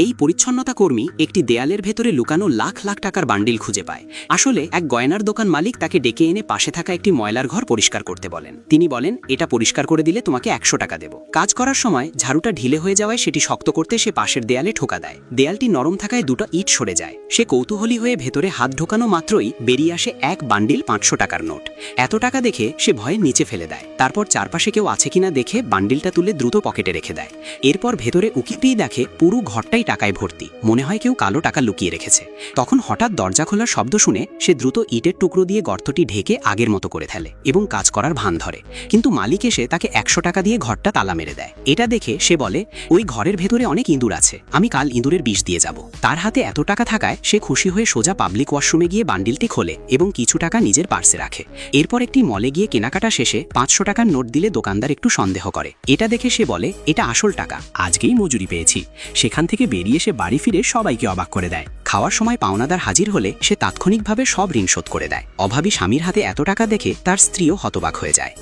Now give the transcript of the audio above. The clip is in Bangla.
এই পরিচ্ছন্নতা কর্মী একটি দেয়ালের ভেতরে লুকানো লাখ লাখ টাকার বান্ডিল খুঁজে পায়। আসলে এক গয়নার দোকান মালিক তাকে ডেকে এনে পাশে থাকা একটি ময়লার ঘর পরিষ্কার করতে বলেন। তিনি বলেন, এটা পরিষ্কার করে দিলে তোমাকে 100 টাকা দেব। কাজ করার সময় ঝাড়ুটা ঢিলে হয়ে যাওয়ায় সেটি শক্ত করতে সে পাশের দেয়ালে ঠোকা দেয়। দেয়ালটি নরম থাকায় দুটো ইট সরে যায়। সে কৌতূহলী হয়ে ভেতরে হাত ঢোকানো মাত্রই বেরিয়ে আসে এক বান্ডিল 500 টাকার নোট। এত টাকা দেখে সে ভয়ে নিচে ফেলে দেয়। তারপর চারপাশে কেউ আছে কিনা দেখে বান্ডিলটা তুলে দ্রুত পকেটে রেখে দেয়। এরপর ভেতরে উকিতেই দেখে পুরো ঘরটাই টাকায় ভর্তি। মনে হয় কেউ কালো টাকা লুকিয়ে রেখেছে। তখন হঠাৎ দরজা খোলার শব্দ শুনে সে দ্রুত ইটের টুকরো দিয়ে গর্তটি ঢেকে আগের মতো করে ফেলে এবং কাজ করার ভান ধরে। কিন্তু মালিক এসে তাকে 100 টাকা দিয়ে ঘরটা তালা মেরে দেয়। এটা দেখে সে বলে, ওই ঘরের ভেতরে অনেক ইঁদুর আছে, আমি কাল ইঁদুরের বিষ দিয়ে যাব। তার হাতে এত টাকা থাকায় সে খুশি হয়ে সোজা পাবলিক ওয়াশরুমে গিয়ে বান্ডিলটি খোলে এবং কিছু টাকা নিজের পার্সে রাখে। এরপর একটি মলে গিয়ে কেনাকাটা শেষে 500 টাকার নোট দিলে দোকানদার একটু সন্দেহ করে। এটা দেখে সে বলে, এটা আসল টাকা, আজকেই মজুরি পেয়েছি। সেখান থেকে বেরিয়ে সে বাড়ি ফিরে সবাইকে অবাক করে দেয়। খাওয়ার সময় পাওনাদার হাজির হলে সে তাৎক্ষণিকভাবে সব ঋণ শোধ করে দেয়। অভাবী স্বামীর হাতে এত টাকা দেখে তার স্ত্রীও হতবাক হয়ে যায়।